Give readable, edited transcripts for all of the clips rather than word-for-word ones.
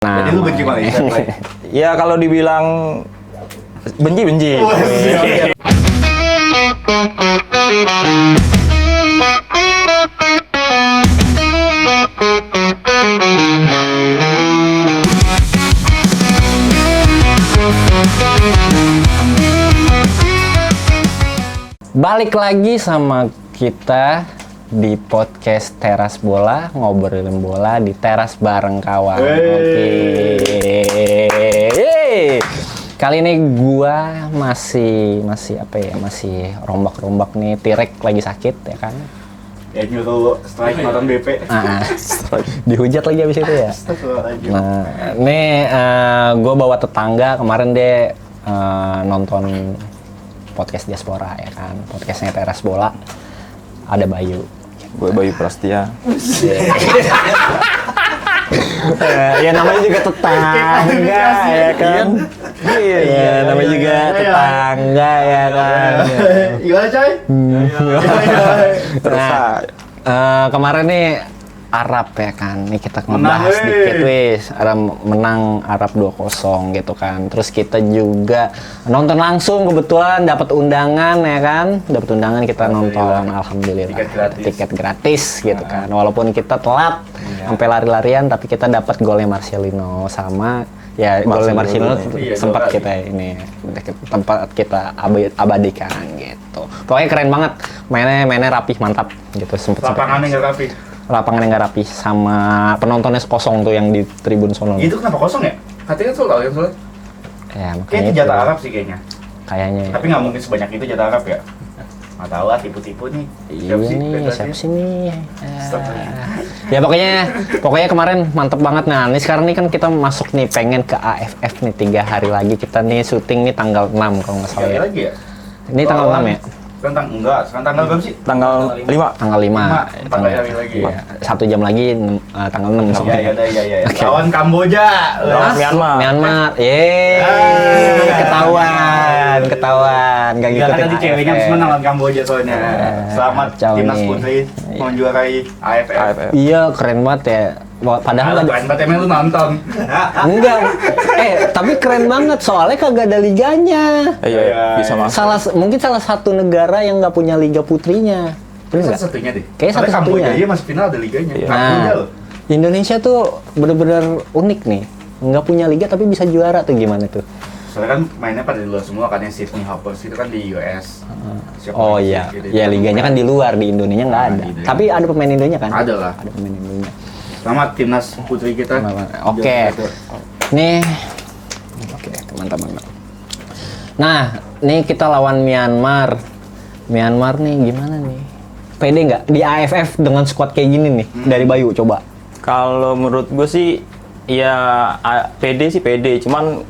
Nah, jadi lu benci malah ya? Ya kalau dibilang benci. Balik lagi sama kita di podcast Teras Bola, ngobrolin bola di teras bareng kawan. Oke. Kali ini gua masih rombak nih, Tirek lagi sakit ya kan. Ya nyuruh strike nonton BP. Dihujat lagi abis itu ya. Nah, ini gua bawa tetangga kemarin dia nonton podcast Diaspora ya kan, podcastnya Teras Bola. Ada Bayu. Gue Bayu Prastia. Ya namanya juga tetangga ya kan. Iya, namanya juga tetangga ya kan. Gimana coy? Nah, kemarin nih Arab ya kan. Nih kita ngebahas dikit wis. Menang Arab 2-0 gitu kan. Terus kita juga nonton langsung kebetulan dapat undangan ya kan. Dapat undangan kita nonton alhamdulillah. Tiket gratis gitu kan. Walaupun kita telat sampai lari-larian tapi kita dapat golnya Marcelino sama ya golnya Marcelino sempat kita ini tempat kita abadikan gitu. Pokoknya keren banget. Mainnya rapih, mantap gitu. Lapangannya nggak rapi. Lapangan yang nggak rapi sama penontonnya kosong tuh yang di tribun sono. Itu kenapa kosong ya? Katanya kan sold out ya soalnya. Ya, Kayaknya itu jatah Arab sih kayaknya. Kayaknya. Tapi nggak mungkin sebanyak itu jatah Arab ya. Nggak tahu lah, tipu-tipu nih. Siapa sih nih? Ya pokoknya kemarin mantep banget. Nah, ini sekarang nih kan kita masuk nih pengen ke AFF nih 3 hari lagi kita nih syuting nih tanggal 6 kalau nggak salah ya. Lagi ya? Ini tanggal 6 ya? Sekarang tanggal berapa sih? Tanggal 5. Tanggal 5. 4 hari lagi ya. 1 jam lagi tanggal 6 Iya. Okay. Lawan Kamboja. Myanmar. Ketahuan. Gak Gila ngikutin tadi ceweknya habis menang lawan Kamboja soalnya. Selamat kacau timnas nih. putri menjuarai AFF. Iya, keren banget ya. Padahal Keren banget emang lu nonton. enggak. Tapi keren banget soalnya kagak ada liganya. Iya, bisa masuk. Mungkin salah satu negara yang nggak punya liga putrinya. Bener nggak? Satu-satunya deh. Kayaknya Soalnya satu-satunya. Kamboja masih final ada liganya. Iya. Kamboja Nah, loh. Indonesia tuh bener-bener unik nih. Nggak punya liga tapi bisa juara tuh gimana tuh? Soalnya kan mainnya pada di luar semua kan, yang Sydney Hoppers itu kan di US. Oh iya, ya liganya kan di luar, di Indonesia nggak ada. Di Indonesia. Tapi ada pemain Indonya kan? Ada lah. Ada pemain Indonya. Selamat timnas putri kita. Oke. Nih, oke teman-teman. Nah, nih kita lawan Myanmar. Myanmar nih gimana nih? Pede nggak di AFF dengan squad kayak gini nih? Dari Bayu coba. Kalau menurut gue sih, ya pede, cuman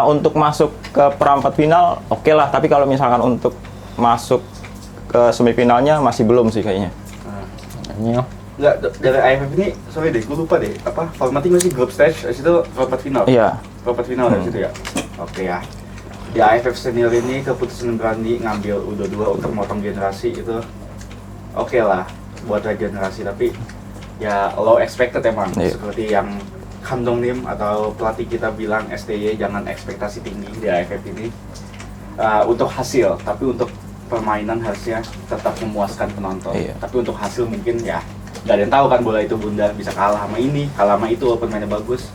untuk masuk ke perempat final oke lah. Tapi kalau misalkan untuk masuk ke semifinalnya masih belum sih kayaknya. Iya. Enggak, dari AFF ini, sorry deh, gue lupa deh. Formatnya masih group stage, habis itu perempat final. Iya. Perempat final dari situ ya. Oke ya. Di AFF senior ini keputusan berani ngambil U22 untuk motong generasi itu oke lah buat regenerasi, tapi ya low expected emang. Iya. Seperti yang Kandong Nim atau pelatih kita bilang STY, jangan ekspektasi tinggi di AFF ini untuk hasil, tapi untuk permainan harusnya tetap memuaskan penonton. Iya. Tapi untuk hasil mungkin ya nggak ada yang tahu kan, bola itu bunda, bisa kalah sama ini, kalah sama itu walaupun mainnya bagus.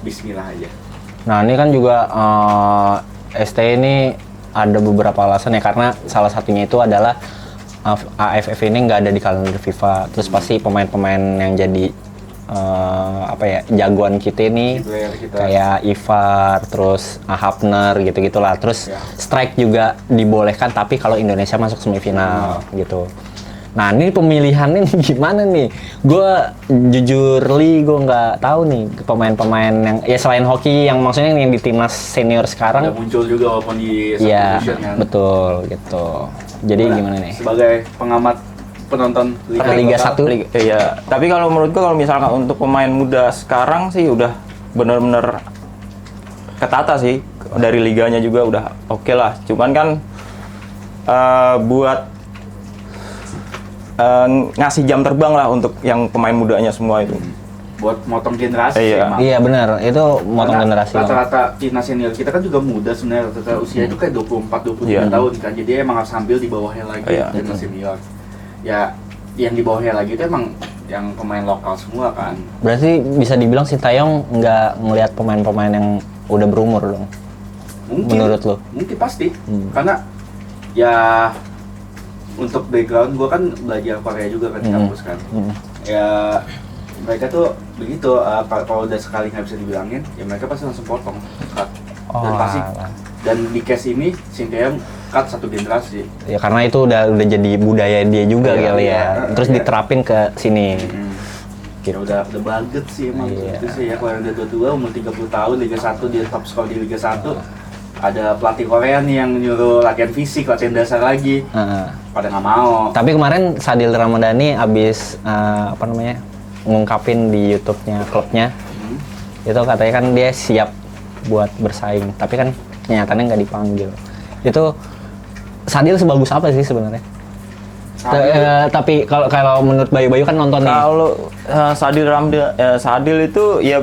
Bismillah aja. Nah ini kan juga ST ini ada beberapa alasan ya, karena salah satunya itu adalah AFF ini nggak ada di kalender FIFA. Terus pasti pemain-pemain yang jadi jagoan kita ini kayak Ivar, terus Hapner gitu-gitulah. Terus strike juga dibolehkan, tapi kalau Indonesia masuk semifinal gitu. Nah ini pemilihannya nih gimana nih? Gue jujur gue nggak tahu nih pemain-pemain yang ya selain hoki yang maksudnya yang di timnas senior sekarang. Udah muncul juga walaupun di Iya, kan. betul gitu. Jadi gimana nih? Sebagai pengamat penonton Liga 1. Iya. Tapi kalau menurut gue kalau misalkan untuk pemain muda sekarang sih udah bener-bener ketata sih, dari liganya juga udah oke lah. Cuman kan buat ngasih jam terbang lah untuk yang pemain mudanya semua itu. buat motong generasi sih Iya. emang. Iya benar, itu motong Karena generasi. Bang. rata-rata timnas senior kita kan juga muda sebenarnya, rata-rata usia itu kayak 24-23 Iya. tahun kan, jadi emang harus ambil di bawahnya lagi Iya. timnas senior. Ya, yang di bawahnya lagi itu emang yang pemain lokal semua kan. Berarti bisa dibilang Sintayong nggak ngelihat pemain-pemain yang udah berumur dong. Mungkin. Menurut lo? Mungkin pasti. Karena ya untuk background gue kan belajar Korea juga kan di kampus kan. Ya mereka tuh begitu, kalau udah sekali nggak bisa dibilangin, ya mereka pasti langsung potong cut. Dan Oh, pasti alah. dan di case ini Sintayong cut satu generasi. Ya karena itu udah jadi budaya dia juga Iya, kali iya, ya. Terus iya. diterapin ke sini. Ya udah banget sih emang Iya. itu sih ya, kalau yang udah tua umur 30 tahun Liga 1 dia top skor di Liga 1. Ada pelatih Korea nih yang nyuruh latihan fisik, latihan dasar lagi. Heeh. Pada nggak mau. Tapi kemarin Sadil Ramadhani abis ngungkapin di YouTube-nya klubnya, itu katanya kan dia siap buat bersaing, tapi kan nyatanya nggak dipanggil. Itu Sadil sebagus apa sih sebenarnya? Tapi kalau menurut Bayu kan nonton nih. Kalau Sadil itu ya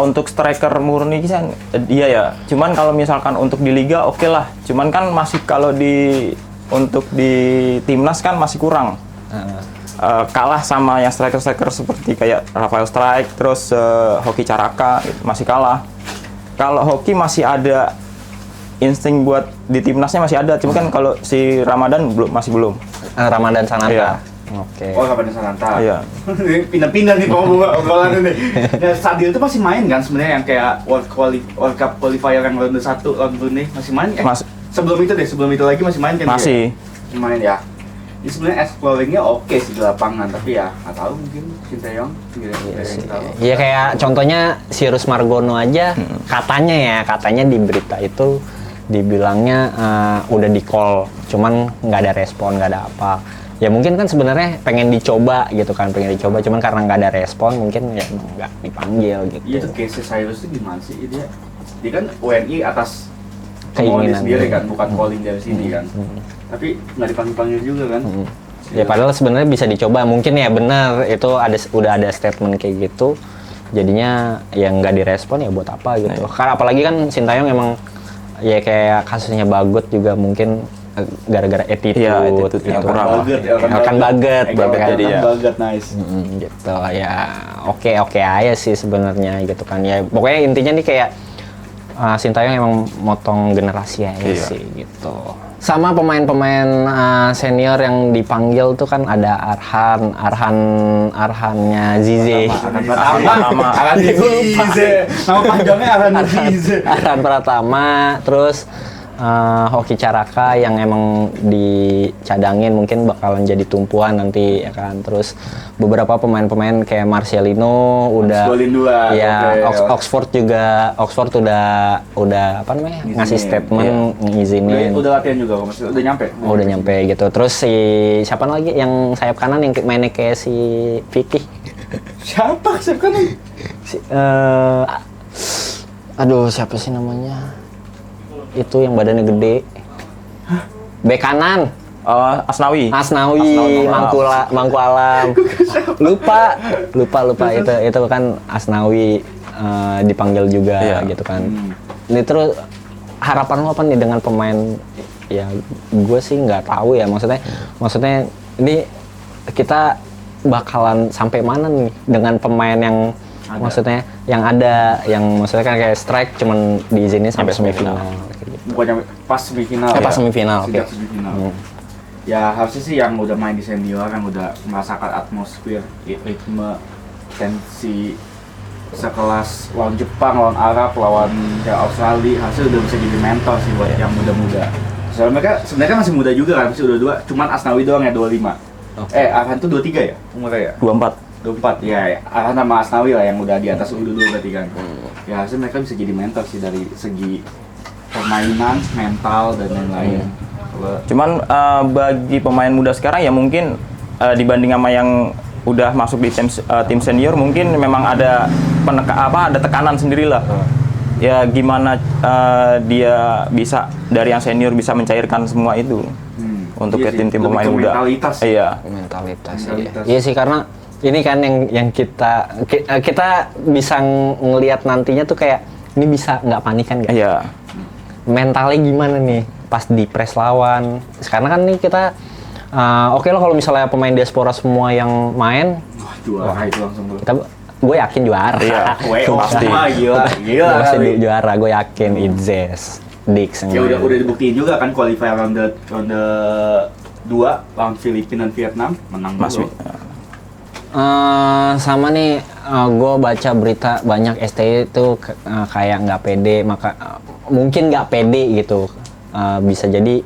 untuk striker murni kan iya ya. Cuman kalau misalkan untuk di liga oke lah. Cuman kan masih kalau untuk di timnas kan masih kurang. Kalah sama yang striker-striker seperti kayak Rafael Strike, terus Hoki Caraka masih kalah. Kalau Hoki masih ada insting buat di timnasnya masih ada, cuma kan kalau si Ramadan masih belum. Ramadan Sananta. Iya. Oke. Oh, kapan Sananta? Iya. Pindah-pindah nih obrolan ini. Nah, Sadil itu masih main kan sebenarnya yang kayak World Cup qualifier yang ronde 1 lawan Brunei masih main? Sebelum itu lagi masih main kan? Masih. Dia? Main ya. Ini sebenarnya exploringnya oke sih di lapangan, tapi ya nggak tahu mungkin Sintayong. Iya kayak contohnya Sirus Margono aja katanya di berita itu dibilangnya udah di call, cuman nggak ada respon, nggak ada apa. Ya mungkin kan sebenarnya pengen dicoba, cuman karena nggak ada respon mungkin ya nggak dipanggil gitu. Iya, itu case Cyrus itu gimana sih dia? Dia kan WNI atas Keinginan keinginan sendiri dia. kan, bukan calling dari sini kan. Tapi nggak dipanggil-panggil juga kan. Ya padahal sebenarnya bisa dicoba, mungkin ya benar itu udah ada statement kayak gitu. Jadinya yang nggak direspon ya buat apa gitu. Karena apalagi kan Sintayong emang ya kayak kasusnya Bagot juga mungkin gara-gara attitude, Iya, attitude gitu. yang kurang. Elkan Baget, jadi ya. Baget, nice. Gitu ya. Oke aja sih sebenarnya gitu kan. Ya pokoknya intinya nih kayak Sintayong emang motong generasi aja Iya. sih gitu. Sama pemain-pemain senior yang dipanggil tuh kan ada Arhannya Zize. Arhan Zize. Nama panjangnya Arhan Zize. Arhan Pratama, terus Hoki Caraka yang emang dicadangin mungkin bakalan jadi tumpuan nanti ya kan. Terus beberapa pemain-pemain kayak Marcelino udah ya Oxford udah apa namanya ngasih statement ngizinin. Udah latihan juga maksudnya udah nyampe. Oh, udah nyampe gitu. Terus si siapa lagi yang sayap kanan yang mainnya kayak si Vicky? Siapa sayap kanan? Aduh, siapa sih namanya? Itu yang badannya gede. Bek kanan. Asnawi. Mangku Alam. lupa itu kan Asnawi dipanggil juga gitu kan. Ini terus harapan lo apa nih dengan pemain? Ya gue sih nggak tahu ya, maksudnya ini kita bakalan sampai mana nih dengan pemain yang maksudnya maksudnya kan kayak strike cuman diizinin sampai semifinal. Bukannya pas semifinal. Pas semifinal, oke. Semifinal. Ya harusnya sih yang udah main di senior, yang udah merasakan atmosfer, ritme, tensi sekelas lawan Jepang, lawan Arab, lawan Australia, harusnya udah bisa jadi mentor sih buat yang muda-muda. Soalnya mereka sebenarnya masih muda juga kan, masih udah dua, cuman Asnawi doang ya 25. Arhan tuh 23 ya umurnya ya? 24 ya, Arhan sama Asnawi lah yang udah di atas U22 berarti kan. Ya harusnya mereka bisa jadi mentor sih dari segi permainan, mental dan lain-lain. Cuman bagi pemain muda sekarang ya mungkin dibanding sama yang udah masuk di tim senior mungkin memang ada ada tekanan sendirilah. Ya gimana dia bisa dari yang senior bisa mencairkan semua itu untuk ke tim-tim pemain muda. Mentalitas. Iya. Mentalitas. Iya sih karena ini kan yang kita bisa ngelihat nantinya tuh kayak ini bisa nggak panikan nggak? Iya. Mentalnya gimana nih pas di press lawan? Karena kan nih kita oke lah kalau misalnya pemain diaspora semua yang main, Wah, juara itu langsung tuh. gue yakin juara. Iya, Pasti. Gila. Pasti kali. juara, gue yakin. Idzes, Dix. Ya udah dibuktiin juga kan qualifier ronde 2 lawan Filipina dan Vietnam menang Mas dulu. Sama nih, gue baca berita banyak STI itu kayak nggak pede, mungkin nggak pede gitu. Bisa jadi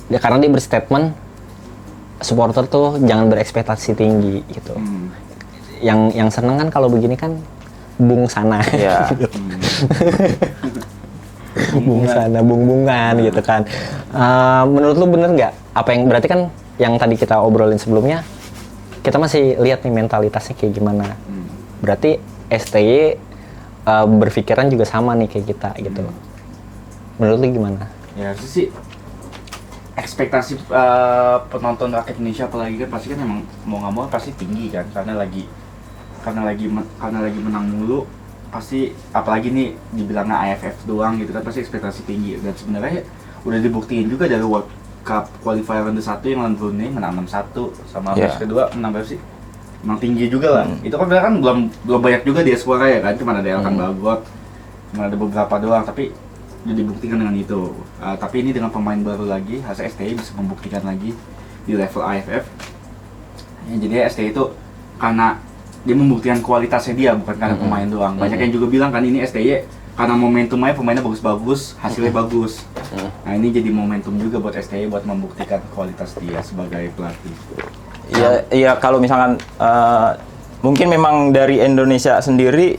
karena dia berstatement supporter tuh jangan berekspektasi tinggi gitu. Yang seneng kan kalau begini kan bung sana. Iya. Bung sana, bungan gitu kan. Menurut lu bener nggak? Apa yang berarti kan yang tadi kita obrolin sebelumnya, kita masih lihat nih mentalitasnya kayak gimana. Berarti STY berpikiran juga sama nih kayak kita gitu. Menurut lu gimana? Ya harusnya sih ekspektasi penonton rakyat Indonesia apalagi kan pasti kan emang mau nggak mau pasti tinggi kan karena lagi menang mulu, pasti apalagi nih dibilangnya AFF doang gitu kan, pasti ekspektasi tinggi. Dan sebenarnya udah dibuktiin juga dari World Cup qualifier ronde 1 yang lawan Brunei menang 6-1, sama match kedua menang berapa sih? Menang tinggi juga lah. Itu kan belum banyak juga diaspora ya kan, cuma ada Elkan Bagot, cuma ada beberapa doang, tapi udah dibuktikan dengan itu. Tapi ini dengan pemain baru lagi, harusnya STI bisa membuktikan lagi di level AFF. Ya, jadi STI itu karena dia membuktikan kualitasnya dia, bukan karena pemain doang. Banyak yang juga bilang kan ini STY karena momentumnya pemainnya bagus-bagus, hasilnya bagus. Nah ini jadi momentum juga buat STY buat membuktikan kualitas dia sebagai pelatih. Iya, kalau misalkan mungkin memang dari Indonesia sendiri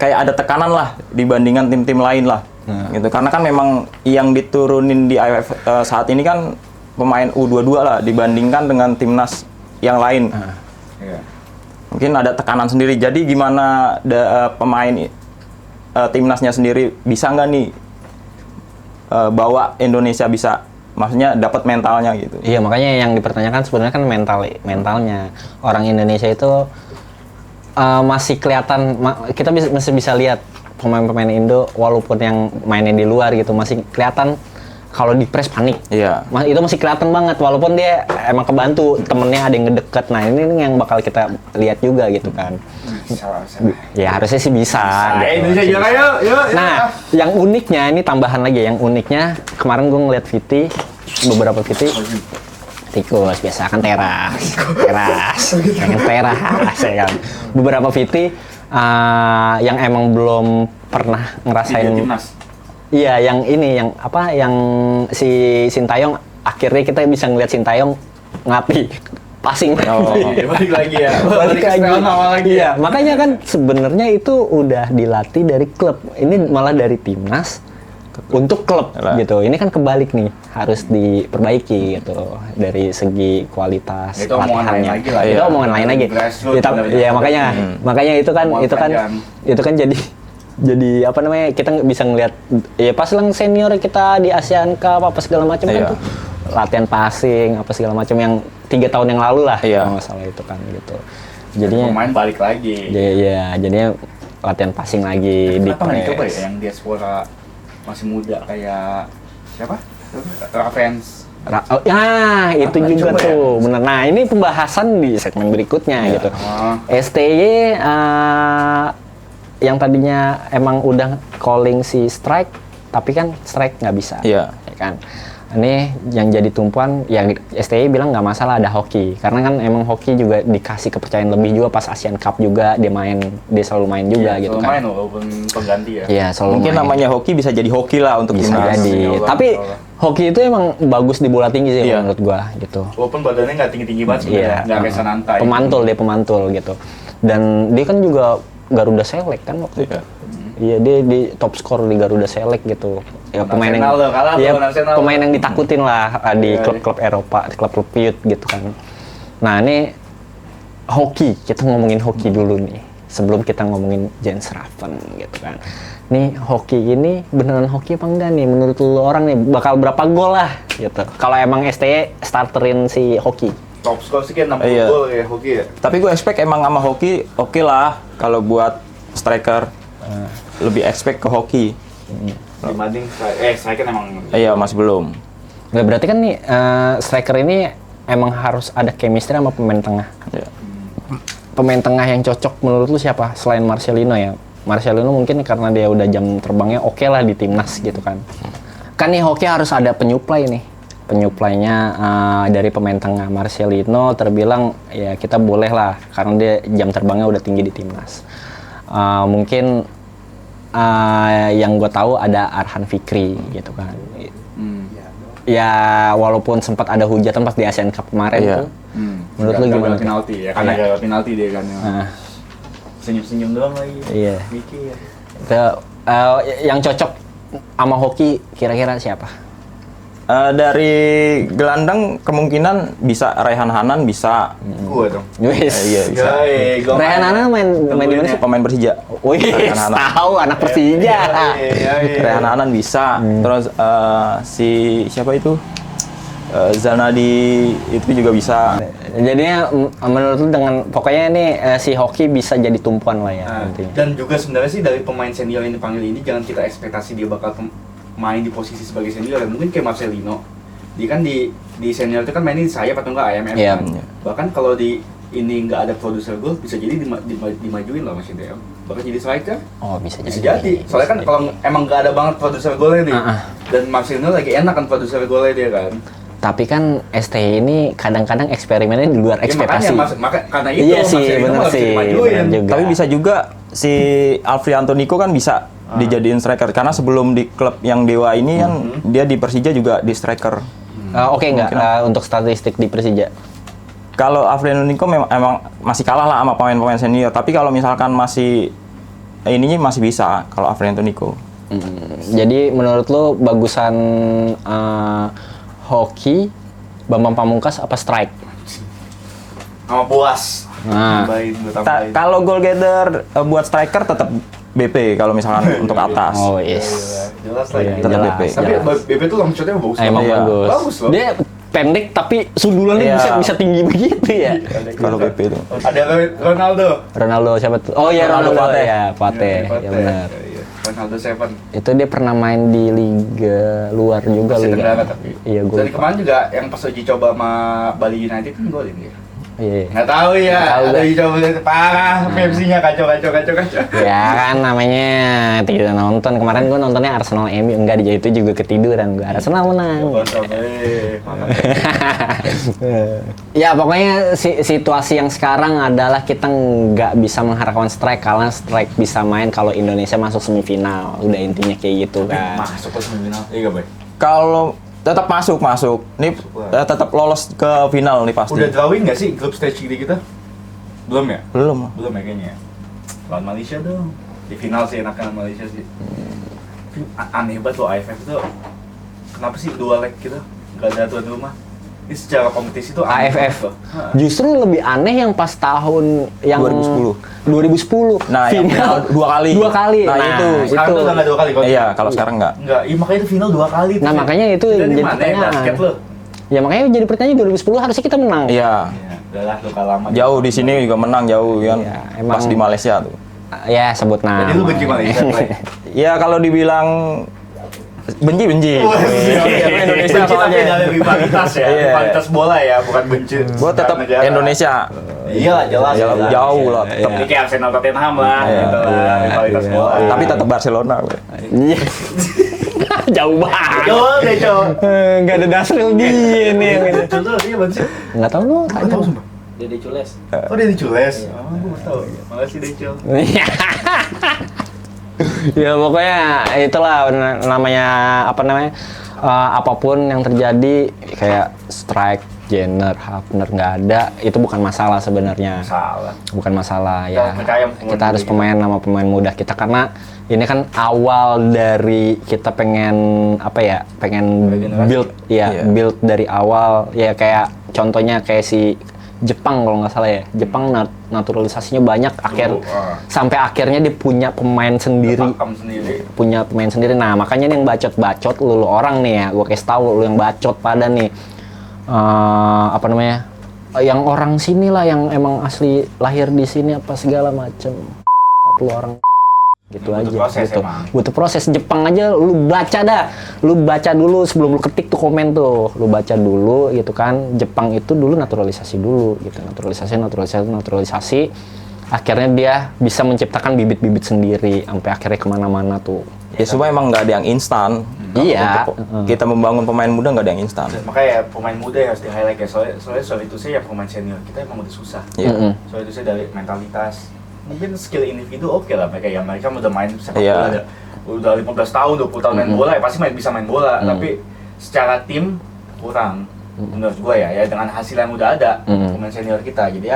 kayak ada tekanan lah dibandingkan tim-tim lain lah. Gitu. Karena kan memang yang diturunin di AFF saat ini kan pemain U22 lah dibandingkan dengan timnas yang lain. Iya. Mungkin ada tekanan sendiri. Jadi gimana pemain timnasnya sendiri bisa nggak nih bawa Indonesia bisa, maksudnya dapat mentalnya gitu. Iya, makanya yang dipertanyakan sebenarnya kan mentalnya. Orang Indonesia itu masih kelihatan, kita masih bisa lihat pemain-pemain Indo walaupun yang mainnya di luar gitu masih kelihatan kalau di press panik. Iya. Itu masih kelihatan banget walaupun dia emang kebantu temennya ada yang ngedeket. Nah ini yang bakal kita lihat juga gitu kan. Ya harusnya sih bisa. Indonesia juara yuk. Nah yang uniknya ini tambahan lagi, yang uniknya kemarin gue ngeliat VT, beberapa VT tikus biasa kan teras ya kan. Beberapa VT yang emang belum pernah ngerasain. Iya, yang si Sintayong, akhirnya kita bisa ngeliat Sintayong ngelatih passing. Balik lagi ya. Balik lagi. Iya, makanya kan sebenarnya itu udah dilatih dari klub. Ini malah dari timnas untuk klub gitu. Ini kan kebalik nih, harus diperbaiki gitu dari segi kualitas itu omongan lain lagi lah. Itu omongan lain lagi. Ya makanya itu kan jadi apa namanya, kita bisa ngelihat ya pas lang senior kita di ASEAN Cup apa segala macam kan tuh latihan passing apa segala macam yang 3 tahun yang lalu lah kalau nggak salah itu kan gitu. Jadinya pemain balik lagi. Iya, jadinya latihan passing lagi di kenapa nggak dicoba ya yang diaspora masih muda kayak siapa? Ravens. Itu juga tuh bener. Nah ini pembahasan di segmen berikutnya gitu. STY yang tadinya emang udah calling si strike, tapi kan strike nggak bisa, ya kan? Ini yang jadi tumpuan, ya STY bilang nggak masalah ada hoki, karena kan emang hoki juga dikasih kepercayaan lebih juga pas Asian Cup juga dia selalu main juga gitu kan. Selalu main walaupun pengganti ya. Iya, selalu mungkin main. Namanya hoki bisa jadi hoki lah untuk bisa timnas. jadi. Tapi hoki itu emang bagus di bola tinggi sih menurut gua gitu. Walaupun badannya nggak tinggi-tinggi banget sebenarnya, nggak kayak Sananta. Pemantul gitu. Dan dia kan juga Garuda Select kan waktu itu. Iya, dia di top skor di Garuda Select gitu. Ya pemain yang ditakutin lah di klub-klub Eropa, klub-klub youth gitu kan. Nah, ini hoki, kita ngomongin hoki dulu nih. Sebelum kita ngomongin Jens Raven gitu kan. Nih hoki ini beneran hoki apa enggak nih menurut lu orang nih, bakal berapa gol lah gitu. Kalau emang STY starterin si hoki. top score sih kayak 60 Iya. gol ya hoki ya. Tapi gue expect emang sama hoki oke lah kalau buat striker. Lebih expect ke hoki. Dibanding striker emang Iya, masih belum. Nggak, berarti kan nih striker ini emang harus ada chemistry sama pemain tengah. Iya. Pemain tengah yang cocok menurut lu siapa selain Marcelino ya? Marcelino mungkin karena dia udah jam terbangnya oke lah di timnas gitu kan. Kan nih hoki harus ada penyuplai nih. Penyuplainya dari pemain tengah. Marcelino terbilang ya kita boleh lah karena dia jam terbangnya udah tinggi di timnas. Mungkin yang gue tahu ada Arhan Fikri gitu kan. Ya walaupun sempat ada hujatan pas di Asian Cup kemarin Iya. tuh. Menurut lu gimana? Penalti ya, karena gagal penalti dia kan. Nah, Senyum-senyum doang lagi. iya. Mikir. Itu, yang cocok sama hoki kira-kira siapa? Dari gelandang kemungkinan bisa Raihan Hanan bisa. Gua dong. Wis. Iya, bisa. Gua Rehan Hanan main di mana sih? Pemain Persija. Wih, Raihan Hanan. tahu anak Persija. Raihan Hanan bisa. Terus si siapa itu? Zanadi itu juga bisa. Jadinya menurut lu dengan pokoknya ini si hoki bisa jadi tumpuan lah ya nantinya. Dan juga sebenarnya sih dari pemain senior yang dipanggil ini jangan kita ekspektasi dia bakal main di posisi sebagai senior. Mungkin kayak Marcelino, dia kan di senior itu kan mainnya di sayap atau enggak AMF Iya. kan. Bahkan kalau di ini nggak ada produser gol bisa jadi dimajuin lah masih DM. Bahkan jadi striker Oh, bisa bisa jadi. jadi. Soalnya kan kalau emang nggak ada banget produser golnya nih. Dan Marcelino lagi enak kan produser golnya dia kan. Tapi kan STI ini kadang-kadang eksperimennya di luar Ya, ekspektasi. karena itu Iya sih, Marcelino bener malah bisa sih, dimajuin. bener juga. Tapi bisa juga si Alfrianto Nico kan bisa dijadiin striker karena sebelum di klub yang Dewa ini kan dia di Persija juga di striker. Oke nggak untuk statistik di Persija? Kalau Alfrianto Nico emang masih kalah lah sama pemain-pemain senior, tapi kalau misalkan masih ininya masih bisa kalau Alfrianto Nico. Jadi menurut lo bagusan hoki, Bambang Pamungkas apa strike? Sama Boas. Nah. Tambahin, gua tambahin. Kalau goal getter buat striker tetap BP kalau misalkan untuk atas. Oh yes. Jelas lah ya. Tetap Jelas. BP. Tapi Jelas. BP tuh long shotnya bagus. Emang Iya. bagus. Bagus loh. Dia pendek tapi sundulannya Iya. bisa tinggi begitu ya. Kalau BP itu. Ada Ronaldo. Ronaldo siapa tuh? Oh iya Ronaldo Ronaldo Pate. ya, Pate. Ya benar. Iya, Ronaldo 7. Itu dia pernah main di liga luar juga Masih liga. Tenggara tapi. Iya gue. Dari kemarin juga yang pas uji coba sama Bali United kan golin dia. Iya. Nggak tahu ya. Nggak tahu Ada gua. uji coba parah. Pepsi-nya kacau. Ya kan namanya tidak nonton. Kemarin gue nontonnya Arsenal MU, enggak dia itu juga ketiduran gue. Arsenal menang. Ya pokoknya situasi yang sekarang adalah kita nggak bisa mengharapkan strike karena strike bisa main kalau Indonesia masuk semifinal. Udah intinya kayak gitu kan. Masuk ke semifinal. Iya baik. Kalau tetap masuk. Nih tetap lolos ke final nih pasti. Udah drawing nggak sih grup stage gini kita? Belum ya? Belum. Belum ya kayaknya. Lawan Malaysia dong. Di final sih enakan Malaysia sih. Tapi aneh banget loh AFF itu. Kenapa sih 2 leg gitu? Nggak ada tuan rumah. Ini secara kompetisi tuh aneh banget AFF. loh. Ha. Justru lebih aneh yang pas tahun yang 2010. Nah, yang final 2 kali. 2 kali. Nah, itu. Sekarang tuh udah nggak 2 kali kalau Iya, kalau sekarang enggak. Enggak, iya makanya itu final 2 kali tuh. Nah, makanya itu Kita di jadi mana ya pertanyaan. basket lo? Ya makanya jadi pertanyaan 2010 harusnya kita menang. Iya. Iya, udahlah lu kalah lama. Jauh di sini juga menang jauh kan. Iya, emang- Pas di Malaysia tuh. Ya sebut nama. Jadi lu benci Malaysia, Play? Ya kalau dibilang benci. Wah, Indonesia benci tapi soalnya. dari rivalitas ya, Iya. rivalitas bola ya, bukan benci. Gua tetap negara. Indonesia. Iya lah, jelas. Jauh lah, tetap. Ini kayak Arsenal Tottenham lah, Iya. gitu lah, rivalitas Iya. bola. Tapi tetap Barcelona. gue. Iya. Jauh banget. Jauh deh, Cok. Nggak ada Dasril dia nih yang ini. Contoh dia banget sih. Nggak tahu lu. Nggak tahu sumpah. Dede Cules. Oh dia dicules. Oh, gue baru tahu. Makasih deh, Cok. Ya pokoknya itulah namanya apa namanya apapun yang terjadi kayak strike, Jenner, Hafner nggak ada itu bukan masalah sebenarnya. Salah. Bukan masalah Kita ya. percaya sama pemain Kita harus muda pemain sama pemain muda kita karena ini kan awal dari kita pengen apa ya? Pengen Regenerasi. build ya, Iya. build dari awal ya kayak contohnya kayak si Jepang kalau nggak salah ya. Jepang naturalisasinya banyak sampai akhirnya dia punya pemain sendiri. Pakam sendiri. Punya pemain sendiri. Nah, makanya nih yang bacot-bacot lu orang nih ya, gue kasih tahu lu yang bacot pada nih apa namanya? yang orang sini lah, yang emang asli lahir di sini apa segala macem. Satu orang gitu Butuh aja proses gitu. emang. Butuh proses. Jepang aja lu baca dah, lu baca dulu sebelum lu ketik tuh komen tuh, lu baca dulu gitu kan. Jepang itu dulu naturalisasi dulu gitu, naturalisasi, akhirnya dia bisa menciptakan bibit-bibit sendiri sampai akhirnya kemana-mana tuh. Ya supaya emang nggak ada yang instan. Iya. Untuk kita membangun pemain muda nggak ada yang instan. Makanya pemain muda yang harus di-highlight ya, soalnya soal itu sih ya pemain senior kita emang udah susah. Iya. Soal itu sih dari mentalitas, mungkin skill individu oke lah mereka udah main sepak Iya. bola udah 15 tahun, 20 tahun main bola ya pasti bisa main bola, tapi secara tim kurang menurut gue ya dengan hasil yang udah ada pemain senior kita. Jadi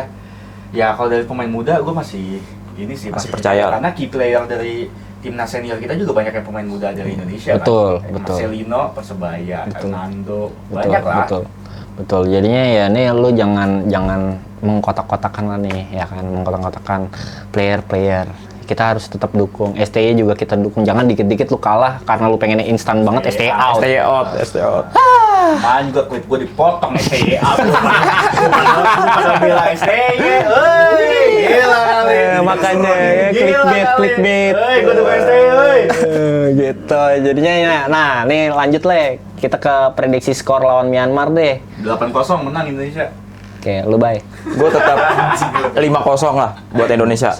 ya kalau dari pemain muda gue masih Masih percaya. karena key player dari timnas senior kita juga banyak yang pemain muda dari Indonesia Betul, kan. betul. Marcelino, Persebaya, Hernando, Betul, banyak lah. betul. Jadinya ya nih lu jangan mengkotak-kotakan lah nih ya kan, mengkotak-kotakan player. Kita harus tetap dukung. STY juga kita dukung. Jangan dikit-dikit lu kalah karena lu pengennya instan banget, STY out. Stay out. Main juga kulit gue dipotong STY out. Pada bela STY, gila kali. Makanya ya, clickbait. Gue dukung STY, Gitu. Jadinya ya. Nah, nih lanjut Le. Kita ke prediksi skor lawan Myanmar deh. 8-0 menang Indonesia. Oke, lu bye. Gue tetap 5-0 lah buat Indonesia.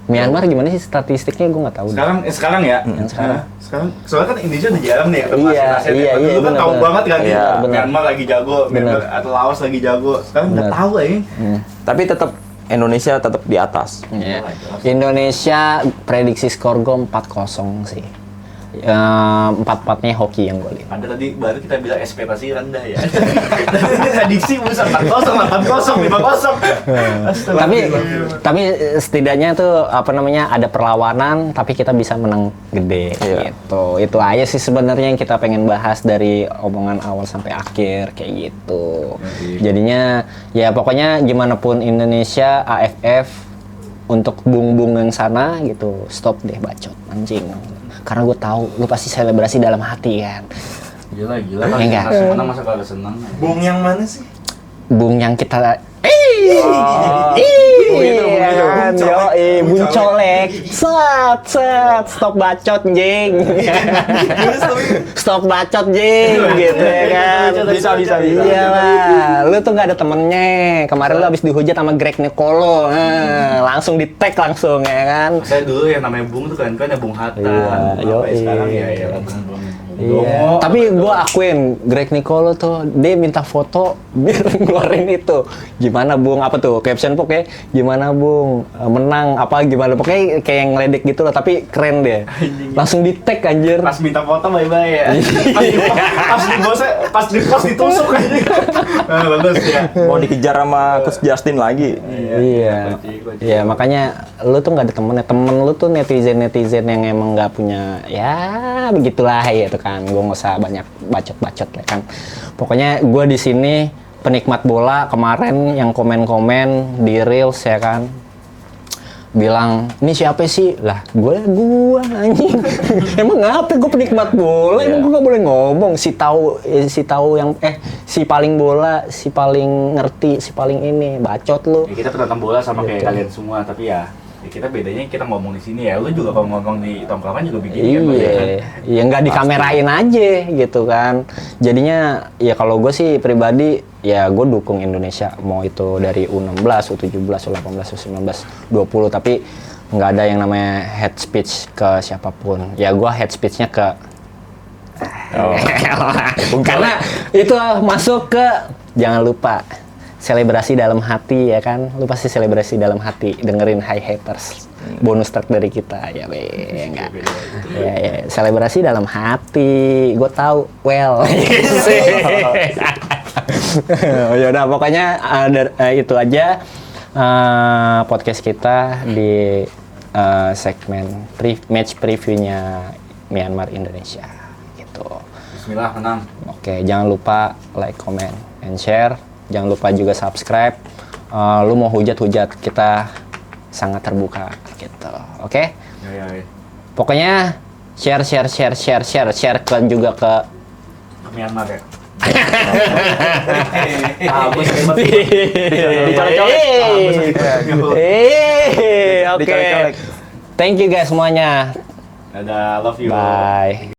Myanmar gimana sih statistiknya, gue nggak tahu. Sekarang ya. Sekarang. Sekarang soalnya kan Indonesia udah jarang nih ketemu Iya, Asia. iya, Dulu kan benar, tahu benar. banget kan Iya, nih, benar. Myanmar lagi jago, Myanmar atau Laos lagi jago. Sekarang udah Benar. tahu ya. Tapi tetap Indonesia tetap di atas. Iya. Indonesia prediksi skor gue 4-0 sih. 4-4-nya hoki yang gue lihat. Ada tadi baru kita bilang ekspektasi rendah ya. Prediksi bisa 4-0, 8-0, 5-0. Tapi setidaknya tuh apa namanya, ada perlawanan tapi kita bisa menang gede Iya. gitu. Itu aja sih sebenarnya yang kita pengen bahas dari omongan awal sampai akhir kayak gitu. Jadinya ya pokoknya gimana pun Indonesia, AFF untuk bung-bung yang sana gitu, stop deh bacot anjing. Karena gue tahu lu pasti selebrasi dalam hati kan. Gila. Iya enggak? Senang masa kagak senang. Bung yang mana sih? Bung yang kita bung colek. Stop bacot jing. Stop bacot jing gitu ya kan. Bisa. Iya lah, lu tuh nggak ada temennya. Kemarin lu habis dihujat sama Greg Nicolo, langsung di tag langsung ya kan. Saya dulu yang namanya Bung tuh keren ya Bung Hatta. Iya, Sekarang iya. ya Bung. Iya. Tapi gua akuin Greg Nicolo tuh dia minta foto biar ngeluarin itu. Gimana Bung? Apa tuh? Caption pokoknya gimana Bung? Menang apa gimana? Pokoknya kayak yang ngeledek gitu loh, tapi keren deh. Langsung di tag anjir. Pas minta foto bye-bye ya. Pas di post ditusuk aja. Bagus ya. Mau dikejar sama Coach Justin lagi. Iya. Iya, makanya lu tuh nggak ada temennya. Temen lu tuh netizen yang emang nggak punya, ya begitulah gitu kan. Gue nggak usah banyak bacot-bacot ya kan. Pokoknya gue di sini penikmat bola. Kemarin yang komen-komen di Reels ya kan, bilang ini siapa sih? Lah gue anjing. Emang ngapa gue penikmat bola? Emang gue nggak boleh ngomong. Si tahu yang si paling bola, si paling ngerti, si paling ini, bacot lu. Ya, kita penonton bola sama kayak kalian semua, tapi ya kita bedanya kita ngomong di sini ya. Lu juga kalau ngomong di tongkrongan juga begini kan. Iya, nggak dikamerain aja gitu kan. Jadinya ya kalau gue sih pribadi ya gue dukung Indonesia, mau itu dari U16, U17, U18, U19, 20, tapi nggak ada yang namanya head speech ke siapapun. Ya gue head speech-nya ke karena itu masuk ke, jangan lupa selebrasi dalam hati ya kan. Lu pasti selebrasi dalam hati dengerin Hi Haters. Bonus track dari kita ya be, ya enggak. Ya, selebrasi dalam hati. Gue tahu well. Ya udah pokoknya itu aja podcast kita di segmen match previewnya Myanmar Indonesia gitu. Bismillah, menang. Oke, jangan lupa like, comment, and share. Jangan lupa juga subscribe. Lu mau hujat-hujat, kita sangat terbuka gitu. Oke? Ya. Pokoknya share ke juga ke Myanmar ya. Habis Oke. Thank you guys semuanya. Dadah, love you. Bye.